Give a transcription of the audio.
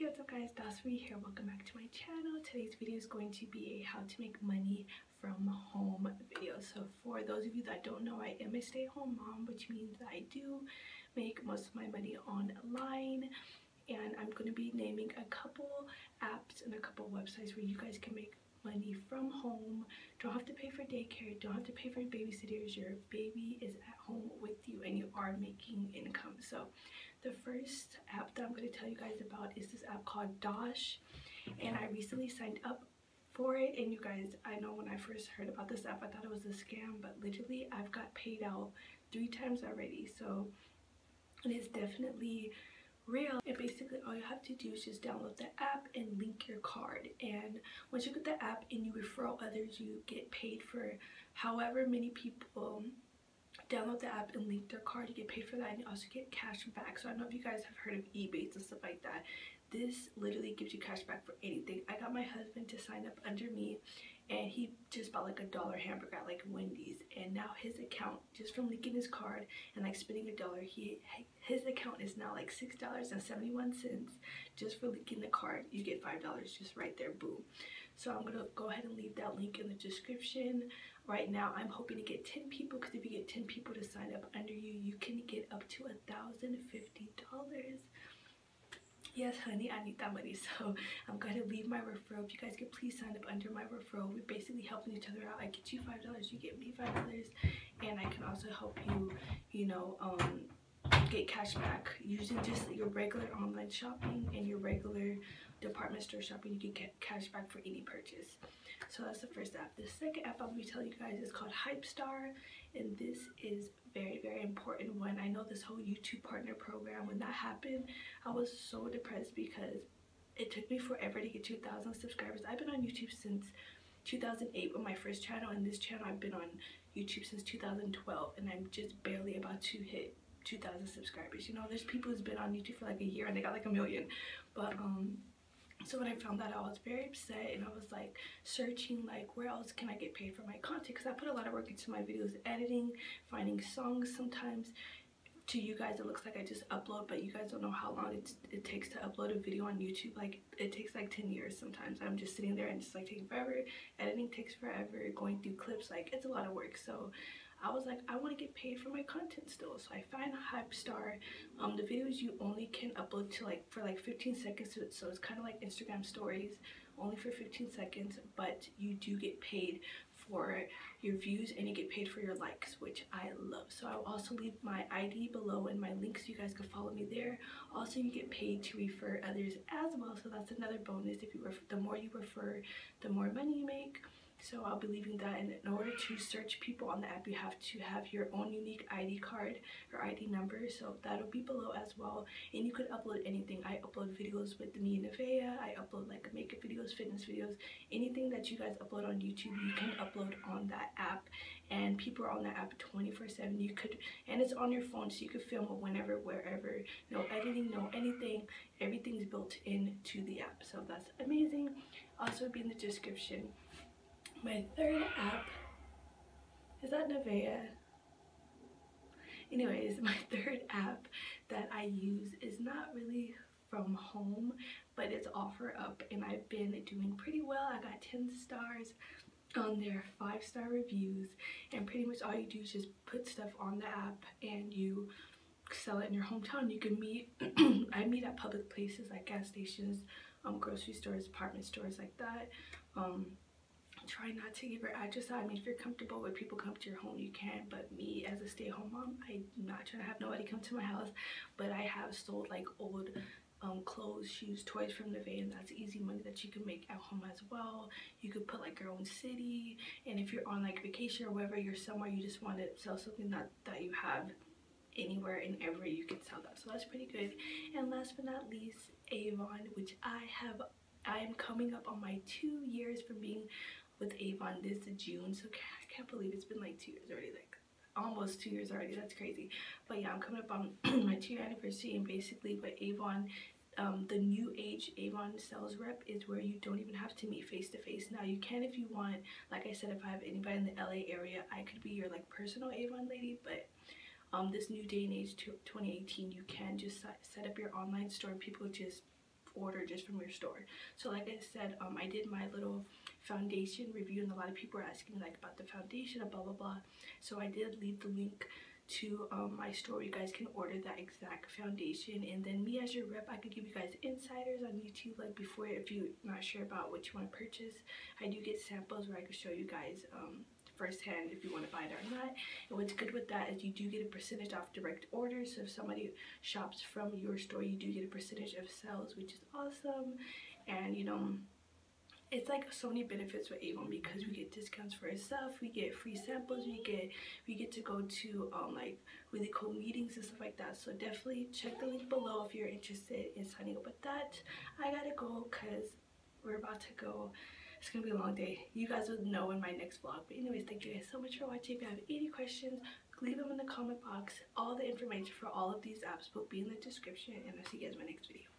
what's up guys, Dosh here. Welcome back to my channel. Today's video is going to be a how to make money from home video. So for those of you that don't know, I am a stay-at-home mom, which means that I do make most of my money online, and I'm going to be naming a couple apps and a couple websites where you guys can make money from home. Don't have to pay for daycare, don't have to pay for babysitters. Your baby is at home with you and you are making income. So the first app that I'm going to tell you guys about is this app called Dosh, and I recently signed up for it. And you guys, I know when I first heard about this app I thought it was a scam, but literally I've got paid out 3 times already, so it is definitely real. And basically all you have to do is just download the app and link your card, and once you get the app and you refer others, you get paid for however many people download the app and link their card. You get paid for that, and you also get cash back. So I don't know if you guys have heard of Ebates and stuff like that. This literally gives you cash back for anything. I got my husband to sign up under me, and he just bought like $1 hamburger at like Wendy's, and now his account, just from linking his card and like spending $1, his account is now like $6.71 just for linking the card. You get $5 just right there, boom. So I'm gonna go ahead and leave that link in the description. Right now I'm hoping to get 10 people, because if you get 10 people to sign up under you, you can get up to $1,050. Yes honey, I need that money. So I'm going to leave my referral. If you guys could please sign up under my referral. We're basically helping each other out. I get you $5, you get me $5, and I can also help you, get cash back using just your regular online shopping and your regular department store shopping. You can get cash back for any purchase. So that's the first app. The second app I'm going to be telling you guys is called Hypstar, and this is very important one. I know this whole YouTube partner program, when that happened, I was so depressed because it took me forever to get to 1,000 subscribers. I've been on YouTube since 2008 with my first channel, and this channel I've been on YouTube since 2012, and I'm just barely about to hit 2,000 subscribers. You know, there's people who's been on YouTube for like a year and they got like 1 million. But so when I found that out, I was very upset, and I was like searching like where else can I get paid for my content, because I put a lot of work into my videos, editing, finding songs. Sometimes to you guys it looks like I just upload, but you guys don't know how long it takes to upload a video on YouTube. Like it takes like 10 years sometimes. I'm just sitting there and just like taking forever. Editing takes forever, going through clips, like it's a lot of work. So I was like, I want to get paid for my content still. So I find Hypstar. The videos you only can upload to like for like 15 seconds, so it's kind of like Instagram stories, only for 15 seconds, but you do get paid for your views and you get paid for your likes, which I love. So I'll also leave my ID below and my links so you guys can follow me there. Also, you get paid to refer others as well, so that's another bonus. If you the more you refer, the more money you make. So I'll be leaving that. And in order to search people on the app, you have to have your own unique ID card or ID number, so that'll be below as well. And you could upload anything. I upload videos with me and Nevaeh. I upload like makeup videos, fitness videos, anything that you guys upload on YouTube you can upload on that app, and people are on that app 24/7. You could, and it's on your phone, so you could film it whenever, wherever. No editing, no anything. Everything's built into the app, so that's amazing. Also be in the description. My third app, is that Nevaeh? Anyways, my third app that I use is not really from home, but it's Offerup, and I've been doing pretty well. I got 10 stars on their 5-star reviews, and pretty much all you do is just put stuff on the app and you sell it in your hometown. You can meet I meet at public places like gas stations, grocery stores, apartment stores, like that. Try not to give your address out. I mean, if you're comfortable with people come to your home, you can, but me as a stay-at-home mom, I'm not trying to have nobody come to my house. But I have sold like old clothes, shoes, toys from Nevaeh, and that's easy money that you can make at home as well. You could put like your own city, and if you're on like vacation or wherever you're somewhere, you just want to sell something that you have anywhere and everywhere, you can sell that. So that's pretty good. And last but not least, Avon, which I am coming up on my 2 years from being with Avon this June. So I can't believe it's been like 2 years already, like almost 2 years already. That's crazy. But yeah, I'm coming up on my 2-year anniversary, and basically with Avon, the new age Avon sales rep is where you don't even have to meet face to face. Now you can if you want. Like I said, if I have anybody in the LA area, I could be your like personal Avon lady. But this new day and age, 2018, you can just set up your online store and people just order just from your store. So like I said, I did my little foundation review, and a lot of people were asking like about the foundation and blah blah blah. So I did leave the link to my store. You guys can order that exact foundation, and then me as your rep, I could give you guys insiders on YouTube, like before, if you're not sure about what you want to purchase. I do get samples where I can show you guys firsthand if you want to buy it or not. And what's good with that is you do get a percentage off direct orders. So if somebody shops from your store, you do get a percentage of sales, which is awesome. And you know, it's like so many benefits with Avon, because we get discounts for our stuff, we get free samples, we get to go to like really cool meetings and stuff like that. So definitely check the link below if you're interested in signing up with that. I gotta go because we're about to go. It's gonna be a long day. You guys will know in my next vlog. But anyways, thank you guys so much for watching. If you have any questions, leave them in the comment box. All the information for all of these apps will be in the description, and I'll see you guys in my next video.